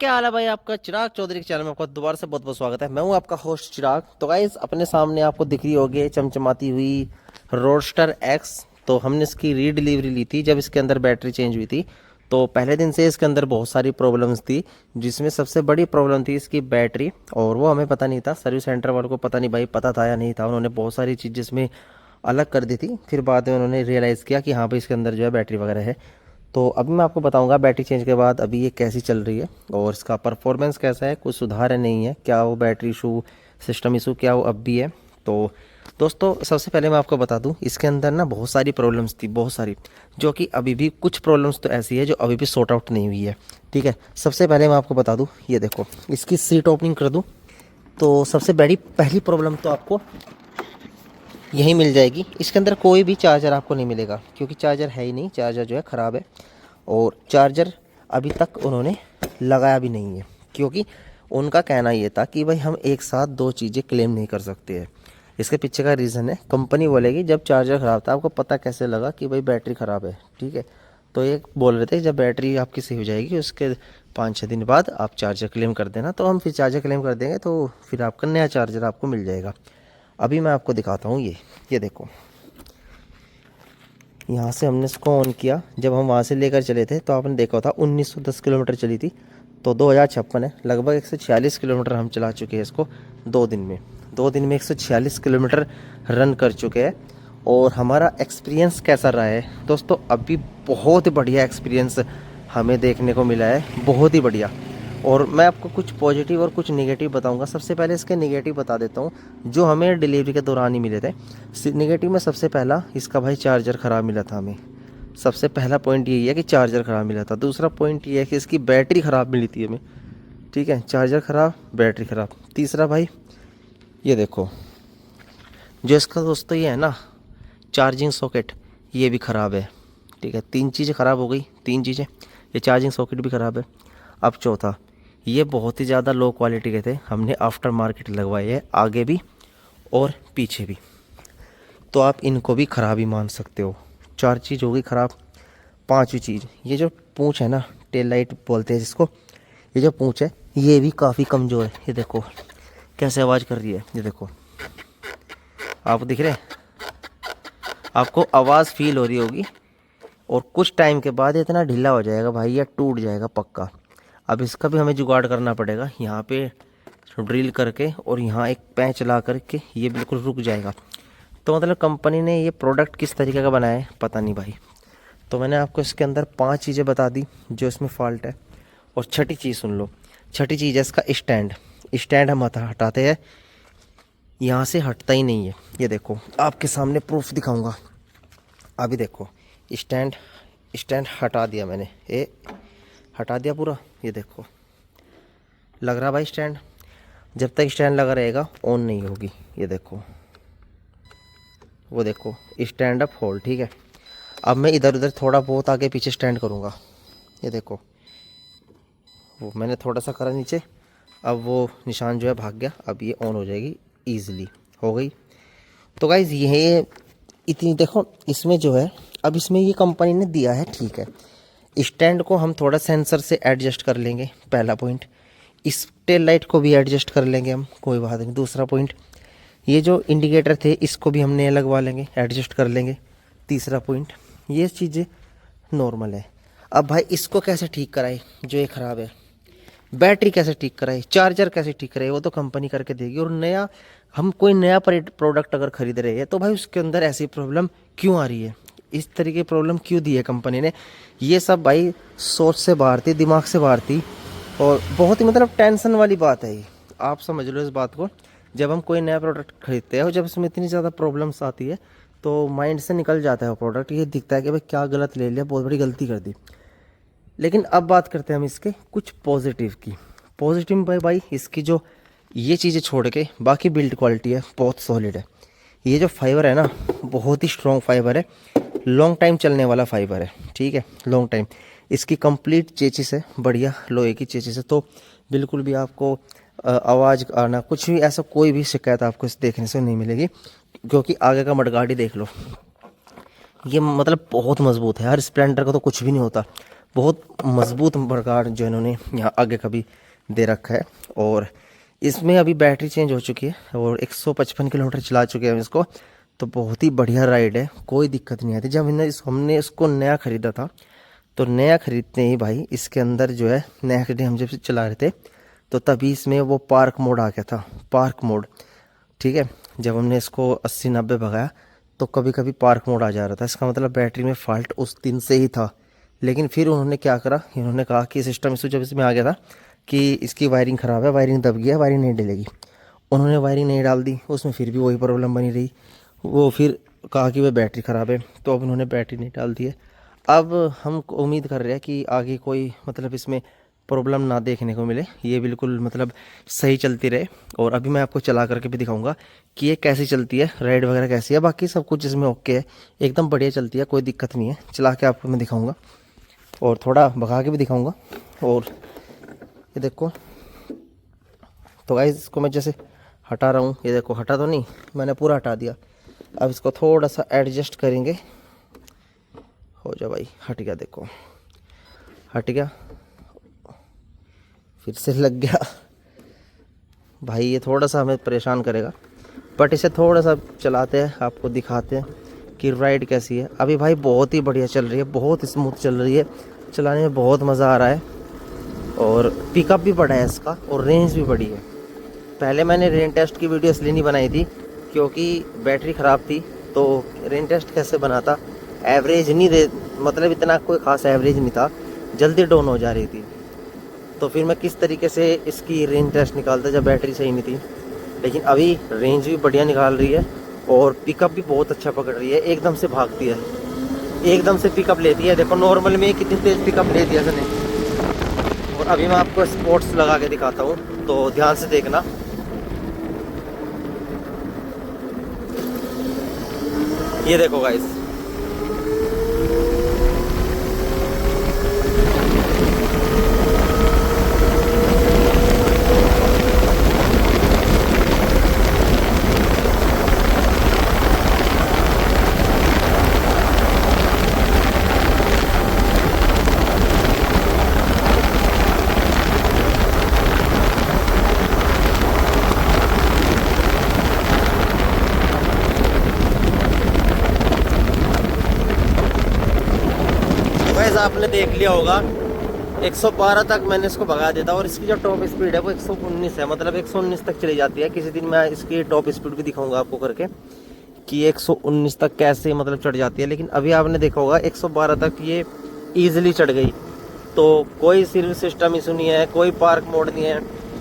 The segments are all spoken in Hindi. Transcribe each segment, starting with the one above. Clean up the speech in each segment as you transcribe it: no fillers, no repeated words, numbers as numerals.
क्या हाल है भाई। आपका चिराग चौधरी के चैनल में आपका दोबारा से बहुत बहुत स्वागत है। मैं हूं आपका होस्ट चिराग। तो गाइस अपने सामने आपको दिख रही होगी चमचमाती हुई रोडस्टर एक्स। तो हमने इसकी रीडिलीवरी ली थी जब इसके अंदर बैटरी चेंज हुई थी। तो पहले दिन से इसके अंदर बहुत सारी प्रॉब्लम्स थी, जिसमें सबसे बड़ी प्रॉब्लम थी इसकी बैटरी। और वो हमें पता नहीं था, सर्विस सेंटर वालों को पता नहीं भाई पता था या नहीं था। उन्होंने बहुत सारी चीज़ें इसमें अलग कर दी थी। फिर बाद में उन्होंने रियलाइज़ किया कि हाँ भाई इसके अंदर जो है बैटरी वगैरह है। तो अभी मैं आपको बताऊंगा बैटरी चेंज के बाद अभी ये कैसी चल रही है और इसका परफॉर्मेंस कैसा है, कुछ सुधार है नहीं है, क्या वो बैटरी इशू सिस्टम इशू क्या वो अब भी है। तो दोस्तों सबसे पहले मैं आपको बता दूं इसके अंदर ना बहुत सारी प्रॉब्लम्स थी, बहुत सारी, जो कि अभी भी कुछ प्रॉब्लम्स तो ऐसी है जो अभी भी सॉर्ट आउट नहीं हुई है। ठीक है, सबसे पहले मैं आपको बता दूं, ये देखो इसकी सीट ओपनिंग कर दूं तो सबसे बड़ी पहली प्रॉब्लम तो आपको यही मिल जाएगी। इसके अंदर कोई भी चार्जर आपको नहीं मिलेगा, क्योंकि चार्जर है ही नहीं, चार्जर जो है ख़राब है। और चार्जर अभी तक उन्होंने लगाया भी नहीं है, क्योंकि उनका कहना ये था कि भाई हम एक साथ दो चीज़ें क्लेम नहीं कर सकते हैं। इसके पीछे का रीज़न है, कंपनी बोलेगी जब चार्जर ख़राब था आपको पता कैसे लगा कि भाई बैटरी ख़राब है। ठीक है, तो ये बोल रहे थे जब बैटरी आपकी सही हो जाएगी उसके 5-6 दिन बाद आप चार्जर क्लेम कर देना। तो हम फिर चार्जर क्लेम कर देंगे तो फिर आपका नया चार्जर आपको मिल जाएगा। अभी मैं आपको दिखाता हूँ, ये देखो यहाँ से हमने इसको ऑन किया। जब हम वहाँ से लेकर चले थे तो आपने देखा था 1910 किलोमीटर चली थी। तो 2056 है, लगभग 146 किलोमीटर हम चला चुके हैं इसको 2 दिन में। 2 दिन में 146 किलोमीटर रन कर चुके हैं। और हमारा एक्सपीरियंस कैसा रहा है दोस्तों, अभी बहुत बढ़िया एक्सपीरियंस हमें देखने को मिला है, बहुत ही बढ़िया। और मैं आपको कुछ पॉजिटिव और कुछ नेगेटिव बताऊंगा। सबसे पहले इसके नेगेटिव बता देता हूँ जो हमें डिलीवरी के दौरान ही मिले थे। नेगेटिव में सबसे पहला इसका भाई चार्जर ख़राब मिला था हमें। सबसे पहला पॉइंट यही है कि चार्जर ख़राब मिला था। दूसरा पॉइंट ये है कि इसकी बैटरी ख़राब मिली थी हमें। ठीक है, चार्जर ख़राब, बैटरी ख़राब। तीसरा भाई ये देखो जो इसका दोस्तों ये है ना चार्जिंग सॉकेट, ये भी ख़राब है। ठीक है, 3 चीज़ें ख़राब हो गई, 3 चीज़ें, ये चार्जिंग सॉकेट भी ख़राब है। अब चौथा, ये बहुत ही ज़्यादा लो क्वालिटी के थे, हमने आफ्टर मार्केट लगवाए हैं आगे भी और पीछे भी, तो आप इनको भी ख़राब ही मान सकते हो। 4 चीज़ हो गई ख़राब। पांचवी चीज़, ये जो पूँछ है ना, टेल लाइट बोलते हैं जिसको, ये जो पूँछ है ये भी काफ़ी कमज़ोर है। ये देखो कैसे आवाज़ कर रही है, ये देखो आपको दिख रहे हैं, आपको आवाज़ फील हो रही होगी। और कुछ टाइम के बाद इतना ढीला हो जाएगा भाई, या टूट जाएगा पक्का। अब इसका भी हमें जुगाड़ करना पड़ेगा, यहाँ पे ड्रिल करके और यहाँ एक पैंच ला करके ये बिल्कुल रुक जाएगा। तो मतलब कंपनी ने ये प्रोडक्ट किस तरीके का बनाया है पता नहीं भाई। तो मैंने आपको इसके अंदर 5 चीज़ें बता दी जो इसमें फॉल्ट है। और छठी चीज़ सुन लो, छठी चीज़ है इसका स्टैंड। स्टैंड हम हटाते हैं, यहाँ से हटता ही नहीं है। ये देखो आपके सामने प्रूफ दिखाऊंगा। अभी देखो स्टैंड, स्टैंड हटा दिया मैंने, ये हटा दिया पूरा। ये देखो लग रहा भाई स्टैंड, जब तक स्टैंड लगा रहेगा ऑन नहीं होगी। ये देखो, वो देखो स्टैंड अप होल्ड। ठीक है, अब मैं इधर उधर थोड़ा बहुत आगे पीछे स्टैंड करूँगा। ये देखो वो मैंने थोड़ा सा करा नीचे, अब वो निशान जो है भाग गया। अब ये ऑन हो जाएगी, ईजिली हो गई। तो गाइज़ ये इतनी देखो इसमें जो है, अब इसमें ये कंपनी ने दिया है ठीक है। स्टैंड को हम थोड़ा सेंसर से एडजस्ट कर लेंगे, पहला पॉइंट। इस टेल लाइट को भी एडजस्ट कर लेंगे हम, कोई बात नहीं। दूसरा पॉइंट, ये जो इंडिकेटर थे इसको भी हम नए लगवा लेंगे, एडजस्ट कर लेंगे। तीसरा पॉइंट, ये चीज़ें नॉर्मल है। अब भाई इसको कैसे ठीक कराए जो ये ख़राब है, बैटरी कैसे ठीक कराए, चार्जर कैसे ठीक कराए, वो तो कंपनी करके देगी। और नया हम कोई नया प्रोडक्ट अगर खरीद रहे हैं तो भाई उसके अंदर ऐसी प्रॉब्लम क्यों आ रही है, इस तरीके की प्रॉब्लम क्यों दी है कंपनी ने। ये सब भाई सोच से बाहर थी, दिमाग से बाहर थी। और बहुत ही मतलब टेंशन वाली बात है ये, आप समझ लो इस बात को। जब हम कोई नया प्रोडक्ट खरीदते हैं और जब इसमें इतनी ज़्यादा प्रॉब्लम्स आती है तो माइंड से निकल जाता है वो प्रोडक्ट। ये दिखता है कि भाई क्या गलत ले लिया, बहुत बड़ी गलती कर दी। लेकिन अब बात करते हैं हम इसके कुछ पॉजिटिव की। पॉजिटिव में भाई इसकी जो ये चीज़ें छोड़ के बाकी बिल्ड क्वालिटी है बहुत सॉलिड है। ये जो फाइबर है ना बहुत ही स्ट्रॉन्ग फाइबर है, लॉन्ग टाइम चलने वाला फाइबर है। ठीक है, लॉन्ग टाइम। इसकी कंप्लीट चेचिस है, बढ़िया लोहे की चेचिस है, तो बिल्कुल भी आपको आवाज़ आना कुछ भी ऐसा कोई भी शिकायत आपको इस देखने से नहीं मिलेगी। क्योंकि आगे का मडगार्ड ही देख लो, ये मतलब बहुत मजबूत है। हर स्प्लेंडर का तो कुछ भी नहीं होता, बहुत मजबूत प्रकार जो इन्होंने यहाँ आगे का भी दे रखा है। और इसमें अभी बैटरी चेंज हो चुकी है और 155 किलोमीटर चला चुके हैं हम इसको। तो बहुत ही बढ़िया राइड है, कोई दिक्कत नहीं आती। जब हमने इसको नया ख़रीदा था तो नया ख़रीदते ही भाई इसके अंदर जो है नया खरीदे हम जब से चला रहे थे तो तभी इसमें वो पार्क मोड आ गया था, पार्क मोड। ठीक है, जब हमने इसको 80-90 भगाया तो कभी कभी पार्क मोड आ जा रहा था। इसका मतलब बैटरी में फ़ाल्ट उस दिन से ही था। लेकिन फिर उन्होंने क्या करा, इन्होंने कहा कि सिस्टम इशू जब इसमें आ गया था कि इसकी वायरिंग ख़राब है, वायरिंग दब गया, वायरिंग नहीं डलेगी। उन्होंने वायरिंग नहीं डाल दी, उसमें फिर भी वही प्रॉब्लम बनी रही। वो फिर कहा कि वह बैटरी ख़राब है, तो अब उन्होंने बैटरी नहीं डाल दी है। अब हम उम्मीद कर रहे हैं कि आगे कोई मतलब इसमें प्रॉब्लम ना देखने को मिले, ये बिल्कुल मतलब सही चलती रहे। और अभी मैं आपको चला करके भी दिखाऊंगा कि ये कैसी चलती है, राइड वगैरह कैसी है। बाकी सब कुछ इसमें ओके है, एकदम बढ़िया चलती है, कोई दिक्कत नहीं है। चला के आपको मैं दिखाऊंगा और थोड़ा भगा के भी दिखाऊंगा। और ये देखो, तो गाइस इसको मैं जैसे हटा रहा हूँ, ये देखो हटा तो नहीं, मैंने पूरा हटा दिया। अब इसको थोड़ा सा एडजस्ट करेंगे, हो जा भाई, हट गया, देखो हट गया, फिर से लग गया। भाई ये थोड़ा सा हमें परेशान करेगा, बट इसे थोड़ा सा चलाते हैं, आपको दिखाते हैं कि राइड कैसी है। अभी भाई बहुत ही बढ़िया चल रही है, बहुत स्मूथ चल रही है, चलाने में बहुत मज़ा आ रहा है। और पिकअप भी बड़ा है इसका और रेंज भी बड़ी है। पहले मैंने रेन टेस्ट की वीडियो इसलिए नहीं बनाई थी क्योंकि बैटरी ख़राब थी, तो रेन टेस्ट कैसे बनाता, एवरेज नहीं दे, मतलब इतना कोई ख़ास एवरेज नहीं था, जल्दी डाउन हो जा रही थी। तो फिर मैं किस तरीके से इसकी रेंज टेस्ट निकालता जब बैटरी सही नहीं थी। लेकिन अभी रेंज भी बढ़िया निकाल रही है और पिकअप भी बहुत अच्छा पकड़ रही है, एकदम से भागती है, एकदम से पिकअप लेती है। देखो नॉर्मल में कितनी तेज़ पिकअप ले दिया इसने। और अभी मैं आपको स्पोर्ट्स लगा के दिखाता हूँ, तो ध्यान से देखना। ये देखो गाइस, आपने देख लिया होगा 112 तक मैंने इसको भगा देता। और इसकी जो टॉप स्पीड है वो 119 है, मतलब 119 तक चली जाती है। किसी दिन मैं इसकी टॉप स्पीड भी दिखाऊंगा आपको करके कि 119 तक कैसे मतलब चढ़ जाती है। लेकिन अभी आपने देखा होगा 112 तक ये ईजिली चढ़ गई, तो कोई सिर्फ सिस्टम इशू नहीं है, कोई पार्क मोड नहीं है,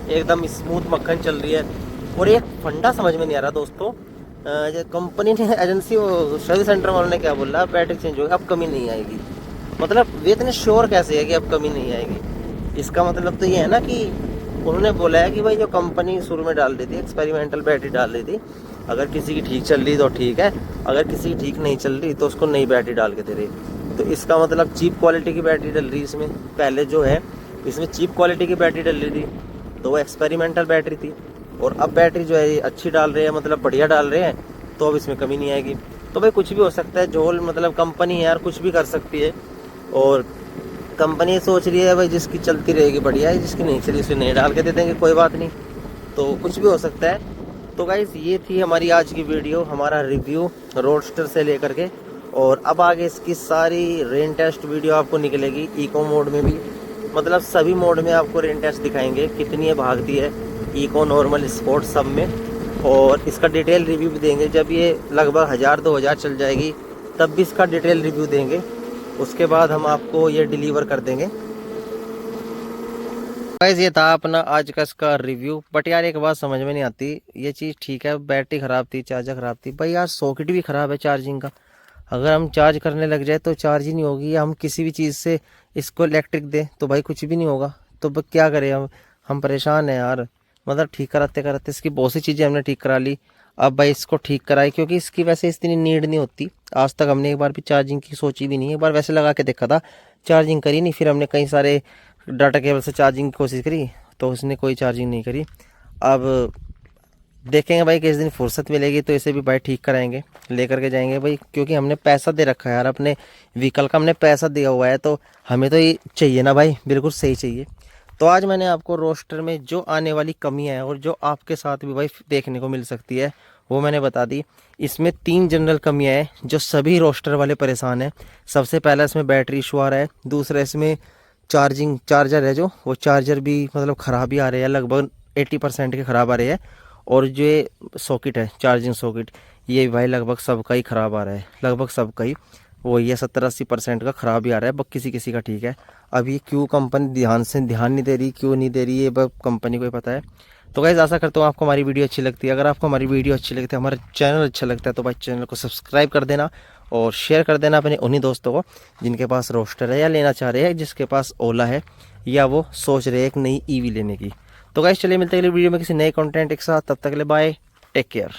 एकदम स्मूथ मक्खन चल रही है। और एक फंडा समझ में नहीं आ रहा दोस्तों, कंपनी ने, एजेंसी, सर्विस सेंटर वालों ने क्या बोला, बैटरी चेंज होगी अब कमी नहीं आएगी। मतलब वे इतने श्योर कैसे है कि अब कमी नहीं आएगी। इसका मतलब तो ये है ना कि उन्होंने बोला है कि भाई जो कंपनी शुरू में डाल रही थी, एक्सपेरिमेंटल बैटरी डाल रही थी, अगर किसी की ठीक चल रही तो ठीक है, अगर किसी की ठीक नहीं चल रही तो उसको नई बैटरी डाल के दे रही। तो इसका मतलब चीप क्वालिटी की बैटरी डल रही इसमें। पहले जो है इसमें चीप क्वालिटी की बैटरी डल रही थी, तो वो एक्सपेरिमेंटल बैटरी थी। और अब बैटरी जो है अच्छी डाल रहे हैं, मतलब बढ़िया डाल रहे हैं, तो अब इसमें कमी नहीं आएगी। तो भाई कुछ भी हो सकता है, जोल मतलब कंपनी है यार, कुछ भी कर सकती है। और कंपनी सोच रही है भाई जिसकी चलती रहेगी बढ़िया है, जिसकी नहीं चली उसे नहीं डाल के दे देंगे, कोई बात नहीं, तो कुछ भी हो सकता है। तो गाइस ये थी हमारी आज की वीडियो, हमारा रिव्यू रोडस्टर से लेकर के। और अब आगे इसकी सारी रेन टेस्ट वीडियो आपको निकलेगी, इको मोड में भी, मतलब सभी मोड में आपको रेन टेस्ट दिखाएंगे, कितनी है भागती है, इको, नॉर्मल, स्पोर्ट, सब में। और इसका डिटेल रिव्यू भी देंगे। जब ये लगभग 1000-2000 चल जाएगी तब भी इसका डिटेल रिव्यू देंगे, उसके बाद हम आपको ये डिलीवर कर देंगे। गाइस ये था अपना आज का इसका रिव्यू। बट यार एक बात समझ में नहीं आती, ये चीज़ ठीक है, बैटरी ख़राब थी, चार्जर ख़राब थी, भाई यार सॉकेट भी ख़राब है चार्जिंग का। अगर हम चार्ज करने लग जाए तो चार्ज ही नहीं होगी, या हम किसी भी चीज़ से इसको इलेक्ट्रिक दें तो भाई कुछ भी नहीं होगा। तो क्या करें हम परेशान हैं यार। मतलब ठीक कराते कराते इसकी बहुत सी चीज़ें हमने ठीक करा ली, अब भाई इसको ठीक कराई, क्योंकि इसकी वैसे इतनी नीड नहीं होती। आज तक हमने एक बार भी चार्जिंग की सोची भी नहीं, एक बार वैसे लगा के देखा था, चार्जिंग करी नहीं। फिर हमने कई सारे डाटा केबल से चार्जिंग की कोशिश करी तो उसने कोई चार्जिंग नहीं करी। अब देखेंगे भाई किस दिन फुर्सत मिलेगी तो इसे भी भाई ठीक कराएंगे, लेकर के जाएंगे भाई, क्योंकि हमने पैसा दे रखा है यार, अपने व्हीकल का हमने पैसा दिया हुआ है, तो हमें तो ये चाहिए ना भाई, बिल्कुल सही चाहिए। तो आज मैंने आपको रोस्टर में जो आने वाली कमियां हैं और जो आपके साथ भी भाई देखने को मिल सकती है वो मैंने बता दी। इसमें 3 जनरल कमियां हैं जो सभी रोस्टर वाले परेशान हैं। सबसे पहला इसमें बैटरी इशू आ रहा है, दूसरा इसमें चार्जर है जो वो चार्जर भी मतलब ख़राब ही आ रहे हैं, लगभग 80% के ख़राब आ रहे हैं। और जो ये सॉकेट है चार्जिंग सॉकेट, ये भाई लगभग सबका ही ख़राब आ रहा है, लगभग सबका ही वो ये 70-80% का ख़राब ही आ रहा है, बस किसी किसी का ठीक है। अब ये क्यों कंपनी ध्यान नहीं दे रही, क्यों नहीं दे रही, ये बस कंपनी को ही पता है। तो गाइस आशा करता हूँ आपको हमारी वीडियो अच्छी लगती है। अगर आपको हमारी वीडियो अच्छी लगती है, हमारा चैनल अच्छा लगता है, तो भाई चैनल को सब्सक्राइब कर देना और शेयर कर देना अपने उन्हीं दोस्तों को जिनके पास रोस्टर है या लेना चाह रहे हैं, जिसके पास ओला है या वो सोच रहे हैं एक नई ईवी लेने की। तो गाइस चलिए मिलते हैं अगली वीडियो में किसी नए कंटेंट के साथ, तब तक के लिए बाय, टेक केयर।